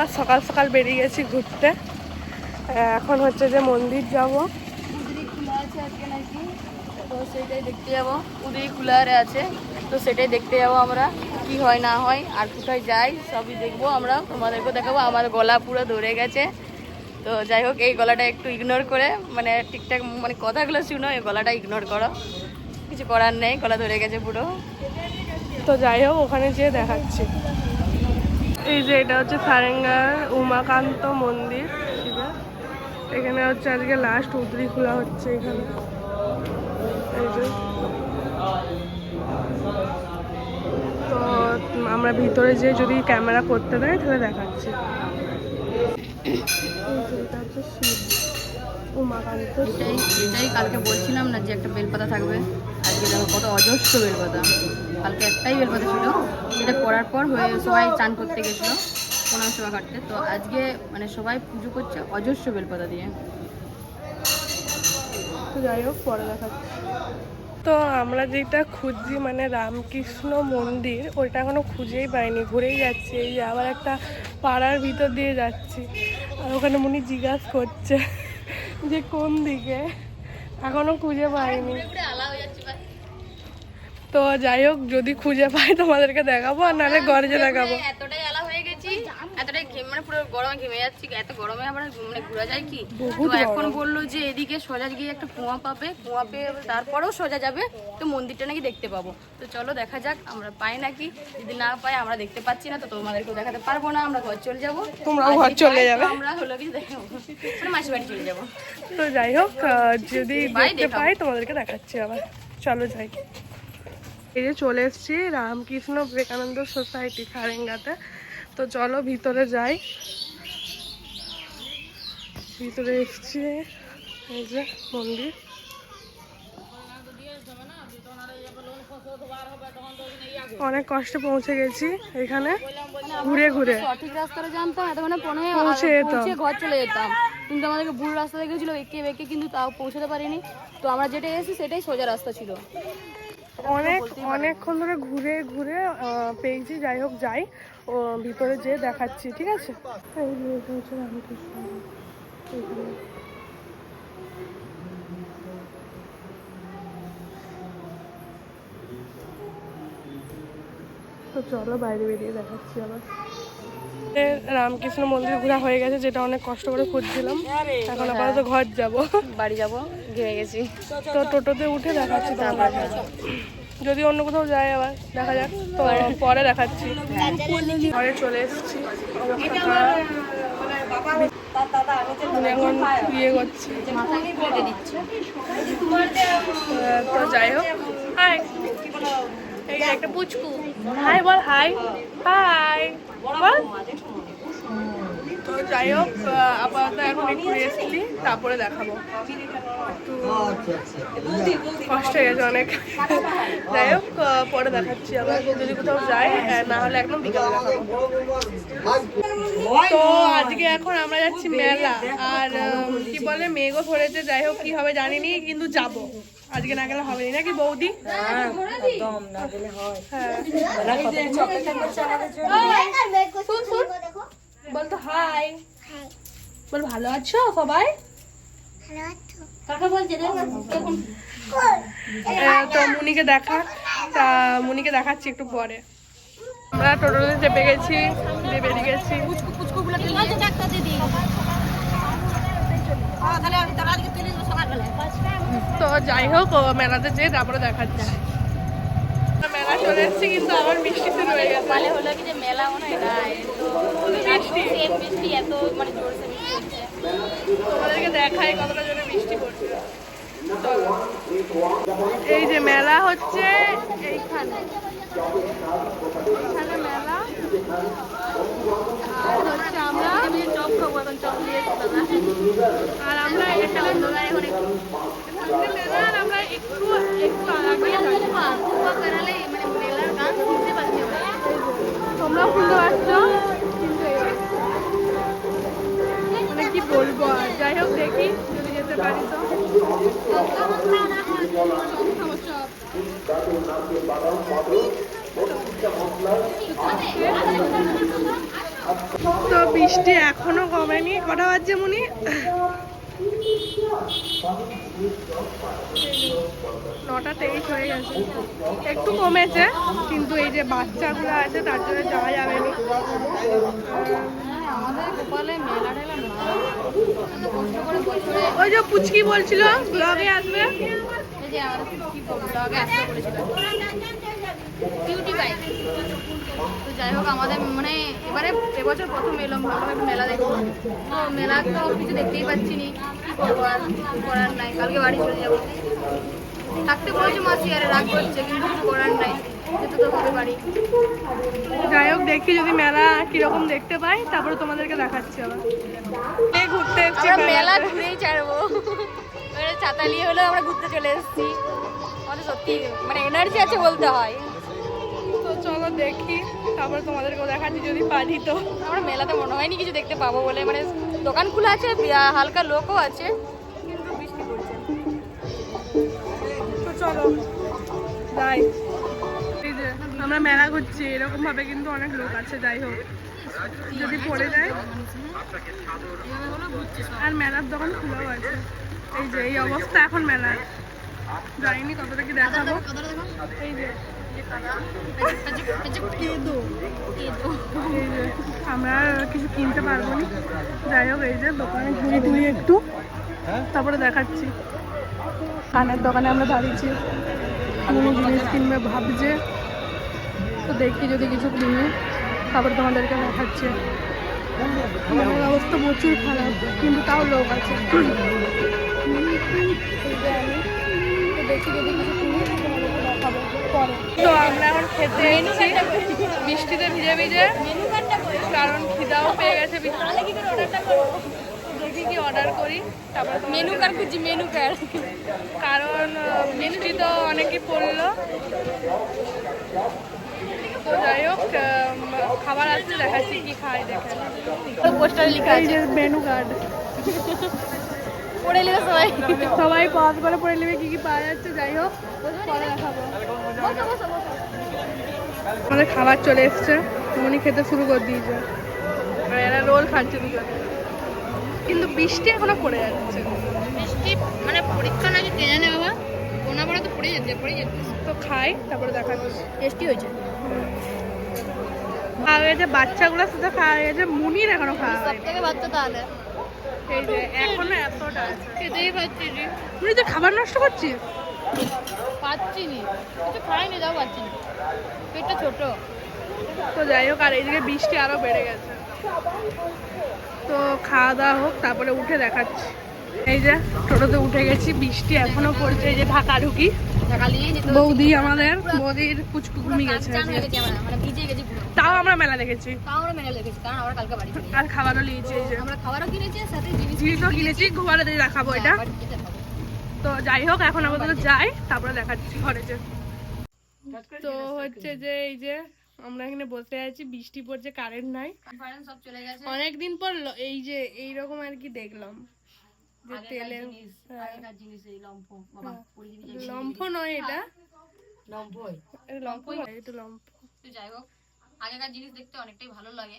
আবার সকাল সকাল বেরিয়ে গেছি ঘুরতে। এখন হচ্ছে যে মন্দির যাব। উদরি খোলা আছে আজকে নাকি, তো সেটাই দেখতে যাবো। উদরি খোলা আছে, তো সেটাই দেখতে যাবো আমরা, কি হয় না হয় আর কোথায় যাই সবই দেখবো আমরা, তোমাদেরকেও দেখাবো। আমার গলা পুরো ধরে গেছে, তো যাই হোক এই গলাটা একটু ইগনোর করে, মানে ঠিকঠাক মানে কথাগুলো শুনো, এই গলাটা ইগনোর করো, কিছু করার নেই, গলা ধরে গেছে পুরো। তো যাই হোক ওখানে যেয়ে দেখাচ্ছি। এই যে এটা হচ্ছে সারেঙ্গার উমাকান্ত মন্দির শিবের। এখানে হচ্ছে আজকে লাস্ট উদরি খোলা হচ্ছে এখানে। এই যে তো আমরা ভিতরে যে যদি ক্যামেরা করতে দেয় তাহলে দেখাচ্ছি। এটা হচ্ছে শিব উমাকান্ত। এটাই কালকে বলছিলাম না যে একটা বেলপাতা থাকবে, আজকে দেখো কত অজস্র বেলপাতা। কালকে একটাই বেলপাতা ছিল, সেটা পড়ার পর হয়ে সবাই চান করতে গেছিলো প্রণাম সেবা কাটতে, তো আজকে মানে সবাই পুজো করছে অজস্র বেলপাতা দিয়ে। তো যাই হোক পরে দেখাচ্ছি। তো আমরা যেটা খুঁজছি মানে রামকৃষ্ণ মন্দির, ওইটা এখনো খুঁজেই পাইনি, ঘুরেই যাচ্ছি। এই যে আবার একটা পাড়ার ভিতর দিয়ে যাচ্ছি, আর ওখানে মুনি জিজ্ঞাসা করছে যে কোন দিকে, এখনো খুঁজে পাইনি। তো যাই হোক যদি খুঁজে পাই তোমাদেরকে দেখাবো, আর নাহলে ঘরে যে দেখাবো। এতটাই আলা হয়ে গেছি, এতটাই মানে পুরো গরমে ঘেমে যাচ্ছি, এত গরমে আবার মানে ঘোরা যায় কি। তো এখন বললো যে এদিকে সোজা গিয়ে একটা কুয়া পাবে, কুয়া পেয়ে তারপরেও সোজা যাবে, তো মন্দিরটা নাকি দেখতে পাবো। তো চলো দেখা যাক আমরা পাই নাকি, যদি না পাই আমরা দেখতে পাচ্ছি না তো তোমাদেরকেও দেখাতে পারবো না, আমরা ঘর চলে যাবো। তোমরাও ঘর চলে যাবে, আমরা হলো কি দেখাবো, মাসি বাড়ি চলে যাবো। তো যাই হোক যদি দেখতে পাই তোমাদেরকে দেখাচ্ছি আবার। চলো যাই। এই যে চলে এসেছি রামকৃষ্ণ বিবেকানন্দ সোসাইটি সারেঙ্গাতে। তো চলো ভিতরে যাই। ভিতরে এসেছি, এই যে মন্দির। অনেক কষ্টে পৌঁছে গেছি এখানে, ঘুরে ঘুরে। সঠিক রাস্তাটা জানতাম এতক্ষণে পৌঁছে ঘর চলে যেতাম, কিন্তু আমাদেরকে ভুল রাস্তা দেখেছিল, এঁকে বেঁকে, কিন্তু তাও পৌঁছাতে পারিনি। তো আমরা যেটা এসেছি সেটাই সোজা রাস্তা ছিল। অনেকক্ষণ ধরে ঘুরে ঘুরে পেয়েছি। যাই হোক যাই, ও ভিতরে যেয়ে দেখাচ্ছি, ঠিক আছে। এই যে এটা হচ্ছে রামকৃষ্ণ এখানে। তো চলো বাইরে বেরিয়ে দেখাচ্ছি আবার। রামকৃষ্ণ মন্দির ঘোরা হয়ে গেছে, যেটা অনেক কষ্ট করে খুঁজছিলাম। এখন আপাতত ঘর যাব, বাড়ি যাবো, ঘেমে গেছি। তো টোটোতে উঠে দেখাচ্ছি তোমার, যদি অন্য কোথাও যায় আবার দেখা যাক, তো পরে দেখাচ্ছি। ঘরে চলে এসেছি, এখন ইয়ে করছি। তো যাই হোক, হাই, এই একটা পুচকু, হাই বল, হাই হাই বল। তো যাই হোক আপাতত এখন একটু রেস্ট নিই, তারপরে দেখাবো। একটু কষ্ট হয়ে গেছে অনেক। যাই হোক পরে দেখাচ্ছি আবার, যদি কোথাও যাই, না হলে একদম বিকালে দেখাবো। তো আজকে এখন আমরা যাচ্ছি মেলা, আর কি বলে মেঘও ধরেছে। যাই হোক কি হবে জানিনি, কিন্তু যাবো। আজকে না গেলে হবে নাকি বৌদি? বলতো হাই, বল ভালো আছো সবাই? তো মুনিকে মুনিকে দেখাচ্ছি একটু পরে। আমরা টোটোতে চেপে গেছি, দিয়ে বেরিয়ে গেছি। তো যাই হোক মেলাতে যেয়ে তারপরে দেখাচ্ছি। মেলা চলে এসেছি, কিন্তু আবার বৃষ্টি শুরু হয়ে গেছে। মানে হলো কি যে মেলা মনে হয় না, বৃষ্টি এত মানে জোরসে বৃষ্টি হচ্ছে। তোমাদেরকে দেখাই কতটা জোরে বৃষ্টি পড়ছে। এই যে মেলা হচ্ছে এইখানে, এখানে মেলা। আর হচ্ছে আমরা চপ খাবো এখন, চপ নিয়ে আর আমরা এখানে মেলা, আর আমরা একটু আগে বেরালে মানে মেলার গান শুনতে পাচ্ছি, তোমরাও শুনতে পাচ্ছ, কিন্তু মানে কি বলবো। আর যাই হোক দেখি যদি যেতে পারি তো। তো বৃষ্টি এখনো কমেনি। কটা বাজছে মুনি? 9:23 হয়ে গেছে। একটু কমেছে, কিন্তু এই যে বাচ্চাগুলো আছে তার জন্য যাওয়া যাবে না। আমাদের গোপালে মেলা টেলা না, এত কষ্ট করে বছরে ওই যে পুচকি বলছিল ব্লগে আসবে। এই যে আমাদের কি ব্লগে আসতে বলেছিল কিউটি বাইক। তো যাই হোক আমাদের মানে এবারে এবছর প্রথম এলাম ভাবলাম মেলা দেখবো। তো মেলা তো কিছু দেখতেই পাচ্ছি নি, কি করবো আর, কিছু করার নাই। কালকে বাড়ি চলে যাবো। থাকতে বলেছে মাসি, আরে রাগ করছে, কিন্তু কিছু করার নাই, যেতে তো হবে বাড়ি। যাই হোক দেখি যদি মেলা কিরকম দেখতে পাই, তারপরে তোমাদেরকে দেখাচ্ছি আবার। এই ঘুরতে এসেছি আমরা মেলা ঘুরেই ছাড়বো। এবারে ছাতা নিয়ে হলেও আমরা ঘুরতে চলে এসেছি। আমাদের সত্যি মানে এনার্জি আছে বলতে হয়। তো চলো দেখি, তারপরে তোমাদেরকেও দেখাচ্ছি যদি পারি। তো আমরা মেলাতে মনে হয়নি কিছু দেখতে পাবো বলে, মানে দোকান খোলা আছে, হালকা লোকও আছে, কিন্তু বৃষ্টি পড়ছে। তো চলো যাই। এই যে আমরা মেলা ঘুরছি, এরকম ভাবে কিন্তু অনেক লোক আছে। যাই হোক যদি পড়ে যায়। আর মেলার দোকান খোলাও আছে। এই যে এই অবস্থা এখন মেলার, যাইনি কতটা কি দেখাবো। এই যে এই যে আমরা আর কিছু কিনতে পারবো না। যাই হোক এই যে দোকানে ঘুরে ঘুরে একটু, তারপরে দেখাচ্ছি। কানের দোকানে আমরা দাঁড়িয়েছি, কোনো জিনিস কিনবে ভাবছে। তো দেখি যদি কিছু কিনি, তারপরে তোমাদেরকে দেখাচ্ছি। মনের অবস্থা প্রচুর খারাপ, কিন্তু তাও লোক আছে। এই যে আমি তো দেখি যদি কিছু কিনি, তোমাদেরকে দেখাবো পরে। তো আমরা এখন খেতে এসেছি বৃষ্টিতে ভিজে ভিজে, কারণ খিদাও পেয়ে গেছে। দেখি কি অর্ডার করি, তারপরে মেনু কার্ড খুঁজছি, মেনু কার্ড। কারণ বৃষ্টি তো অনেকই পড়লো। তো যাই হোক খাবার আসলে দেখাচ্ছি কি খাই দেখে। পোস্টারে লেখা এই আছে যে মেনু কার্ড, পড়ে নেবে সবাই। সবাই পজ করে পড়ে নেবে কি কি পাওয়া যাচ্ছে। যাই হোক পরে দেখাবো। আমাদের খাবার চলে এসছে, মনি খেতে শুরু করে দিয়েছে। আর এরা রোল খাচ্ছে দুজনে, কিন্তু বৃষ্টি এখনো পড়ে যাচ্ছে। বৃষ্টি মানে পরীক্ষা নাকি কে জানে বাবা, কোনা পড়া তো পড়ে যেতে তো খাই তারপরে দেখাচ্ছি। টেস্টি হয়েছে। খাওয়া গেছে, বাচ্চাগুলোর সাথে খাওয়া গেছে, মুনির এখনো খাওয়া সব হয়নি। থেকে বাচ্চা তাহলে এই যে এখনো এতটা আছে। খেতেই পাচ্ছি নি, মুনি তুই খাবার নষ্ট করছিস? পাচ্ছি নি, কিছু খাইনি, যাও পাচ্ছি না, পেটটা ছোট। তো যাই হোক, আর এইদিকে বৃষ্টি আরো বেড়ে গেছে। তো খাওয়া দাওয়া হোক, তারপরে উঠে দেখাচ্ছি। এই যে টোটোতে উঠে গেছি, বৃষ্টি এখনো পড়ছে। এই যে ঢাকা ঢুকি বৌদি, আমাদের বৌদির পুচকু ঘুমিয়ে গেছে। মানে ভিজে গেছি পুরো। তাও আমরা মেলা দেখেছি, তাও আমরা মেলা দেখেছি, কারণ আমরা কালকে বাড়ি চলে আর খাবারও নিয়েছি। এই যে আমরা খাবারও কিনেছি, আর সাথে জিনিসও কিনেছি, ঘুমারে দিয়ে দেখাবো এটা। তো যাই হোক এখন আপাতত যাই, তারপরে দেখাচ্ছি ঘরে যে। তো হচ্ছে যে এই যে আমরা এখানে বসে আছি, বৃষ্টি পড়ছে, কারেন্ট নাই। সব চলে গেছে। অনেকদিন পর এই যে এইরকম আর কি দেখলাম, যে তেলের আগেকার জিনিস, এই লম্ফ বাবা পড়ে গেছে। লম্ফ নয় এটা, লম্ফই লম্ফ এটা লম্ফ। তো যাই হোক আগেকার জিনিস দেখতে অনেকটাই ভালো লাগে।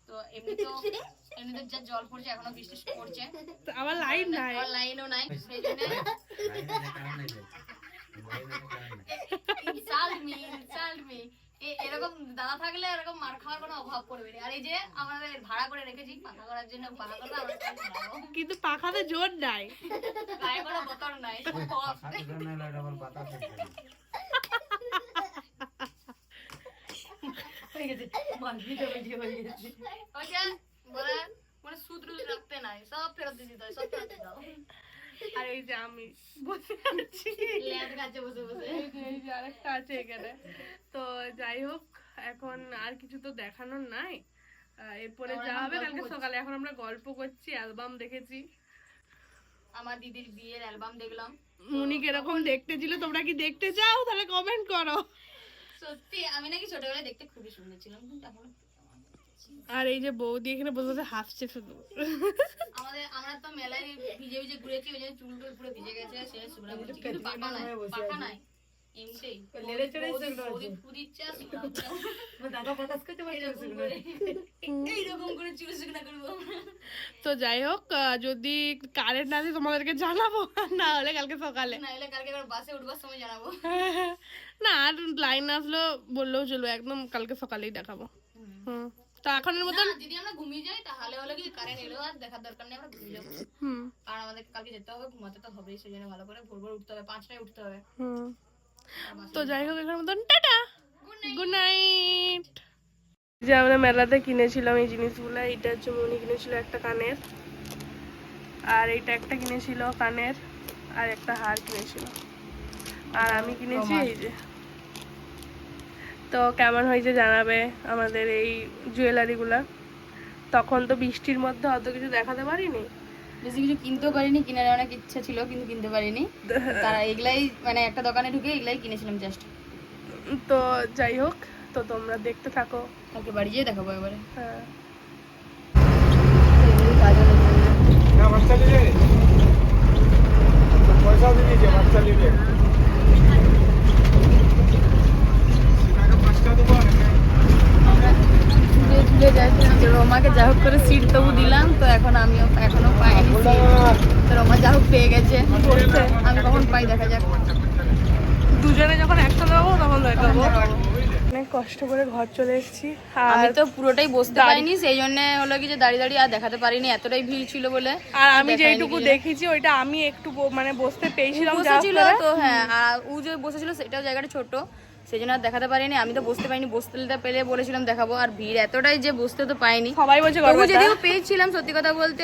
তো এমনিতে যা জল পড়ছে, এখনো বৃষ্টি পড়ছে, তো আবার লাইন নাই, আর লাইনও নাই, সেই জন্য এরকম দাদা থাকলে এরকম মার খাওয়ার কোনো অভাব পড়বে না। আর এই যে আমাদের ভাড়া করে রেখেছি পাখা করার জন্য, পাখা করবো আমরা চালাবো। কিন্তু পাখাতে জোর নাই, গায়ে কোনো বোতল নাই। মানে সূত্র রাখতে নাই, সব ফেরত দিয়ে দিতে হয়, সব ফেরত দিয়ে দাও। আর এই যে আমি বসে আছি, ল্যাদ কাছে বসে বসে। এই যে আরেকটা আছে এখানে। তো যাই হোক এখন আর কিছু তো দেখানোর নাই, এরপরে যা হবে কালকে সকালে। এখন আমরা গল্প করছি, অ্যালবাম দেখেছি। আমার দিদির বিয়ের অ্যালবাম দেখলাম। মুনি কিরকম দেখতে ছিল, তোমরা কি দেখতে চাও তাহলে কমেন্ট করো। সত্যি আমি নাকি ছোটবেলায় দেখতে খুবই সুন্দর ছিলাম, কিন্তু এখন আর এই যে বৌদি এখানে বসে বসে হাসছে শুধু। আমরা তো মেলায় ভিজে ভিজে ঘুরেছি, ওই জন্য চুল টুল পুরো ভিজে গেছে, সে সুরা বলছি, কিন্তু পাখা নাই, পাখা নাই। এমনিতেই লেলে চড়ে এসে বৌদি পুদির চাষ দাদা ফটাস করতে পারছে এইরকম করে চুল শুকনা করবো। তো যাই হোক, যদি কারেন্ট আসে তোমাদেরকে জানাবো, না হলে কালকে সকালে। না এলে কালকে এবার বাসে উঠবার সময় জানাবো। না আর লাইন আসলো বললেও চলবে, একদম কালকে সকালেই দেখাবো। হুম, তো এখনের মতন না, যদি আমরা ঘুমিয়ে যাই তাহলে হলো কি কারেন্ট এলো আর দেখার দরকার নেই, আমরা ঘুমিয়ে যাবো। হুম কারণ আমাদের কালকে যেতে হবে, ঘুমাতে তো হবেই, সেই জন্য ভালো করে ভোর ভোর উঠতে হবে, 5টায় উঠতে হবে। হুম। তো যাই হোক, এখনের মতন টাটা, গুড নাইট। যে আমরা মেলাতে কিনেছিলাম এই জিনিসগুলো, এইটা হচ্ছে মনি কিনেছিল একটা কানের, আর এইটা একটা কিনেছিল কানের, আর একটা হার কিনেছিল, আর আমি কিনেছি এই যে। তো কেমন হয়েছে জানাবে আমাদের এই জুয়েলারিগুলা। তখন তো বৃষ্টির মধ্যে অত কিছু দেখাতে পারিনি। বেশি কিছু কিনতেও পারিনি, কেনার অনেক ইচ্ছা ছিল কিন্তু কিনতে পারিনি। তারা এগুলাই মানে একটা দোকানে ঢুকে এগুলাই কিনেছিলাম জাস্ট। তো যাই হোক, তো তোমরা দেখতে থাকো। কালকে বাড়ি যেয়ে দেখাবো এবারে। হ্যাঁ, बच्चा ले ले पैसा दे दीजिए बच्चा ले ले ঝুলে যাচ্ছিলাম, তো রোমাকে যা হোক করে সিট তবু দিলাম, তো এখনো পাইনি সিট। তো রোমা যা হোক পেয়ে গেছে, আমি কখন পাই দেখা যাক। দুজনে যখন একসাথে যাবো তখন দেখাবো। অনেক কষ্ট করে ঘর চলে এসেছি, আমি আর তো পুরোটাই বসতে পারিনি, সেই জন্য হলো কি যে দাঁড়িয়ে দাঁড়িয়ে আর দেখাতে পারিনি, এতটাই ভিড় ছিল বলে। আর আমি যেইটুকু দেখেছি ওইটা আমি একটু মানে বসতে পেয়েছিলাম, যা বসেছিল তো হ্যাঁ, আর ও যে বসেছিল সেটাও জায়গাটা ছোট, সেই জন্য আর দেখাতে পারিনি। আমি তো বসতে পারিনি, বসতে পেলে বলেছিলাম দেখাবো, আর ভিড় এতটাই যে বসতে তো পাইনি। সবাই বলছে তবু যদিও পেয়েছিলাম, সত্যি কথা বলতে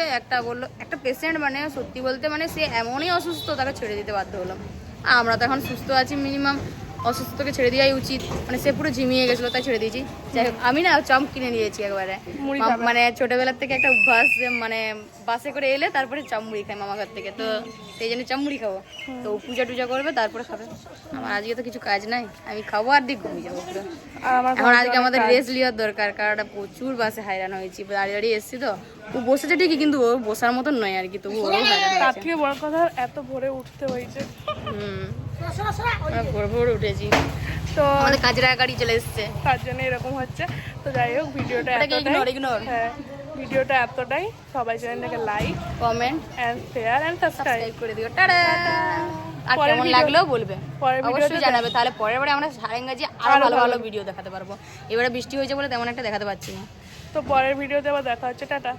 একটা পেশেন্ট মানে সত্যি বলতে মানে সে এমনই অসুস্থ, তাকে ছেড়ে দিতে বাধ্য হলাম। আর আমরা তো এখন সুস্থ আছি, মিনিমাম অসুস্থকে ছেড়ে দেওয়াই উচিত। মানে সে পুরো ঝিমিয়ে গেছিলো, তাই ছেড়ে দিয়েছি। যাই হোক, আমি না চপ কিনে নিয়েছি একবারে। মানে ছোটবেলার থেকে একটা অভ্যাস যে মানে বাসে করে এলে তারপরে চপ মুড়ি খাই মামা ঘর থেকে, তো সেই জন্য চপ মুড়ি খাবো। তো পূজা টুজা করবে তারপরে খাবে। আমার আজকে তো কিছু কাজ নাই, আমি খাবো আর দিক ঘুমিয়ে যাবো পুরো। এখন আজকে আমাদের রেস্ট নেওয়ার দরকার, কারণ প্রচুর বাসে হাইরান হয়েছি, দাঁড়িয়ে দাঁড়িয়ে এসছি। তো ও বসেছে ঠিকই, কিন্তু ও বসার মতন নয় আর কি, তবু ওরও হাইরান তার হয়েছে। থেকে বড় কথা এত ভোরে উঠতে হয়েছে। আমরা ভোর ভোর উঠেছি, তো আমাদের কাজের গাড়ি চলে এসছে, তার জন্য এরকম হচ্ছে। তো যাই হোক, ভিডিওটা ইগনোর। হ্যাঁ, ভিডিওটা এতটাই। সবাই চ্যানেলটাকে like, comment and share and subscribe subscribe করে দিও। টাটা। আর পরের কেমন ভিডিও- লাগলো বলবে, পরের অবশ্যই ভিডিওতে জানাবে, তাহলে পরের বারে আমরা সারেঙ্গাজি আরো ভালো ভালো ভিডিও দেখাতে পারবো। এবারে বৃষ্টি হয়েছে বলে তেমন একটা দেখাতে পারছি না। তো পরের ভিডিওতে আবার দেখা হচ্ছে, টাটা।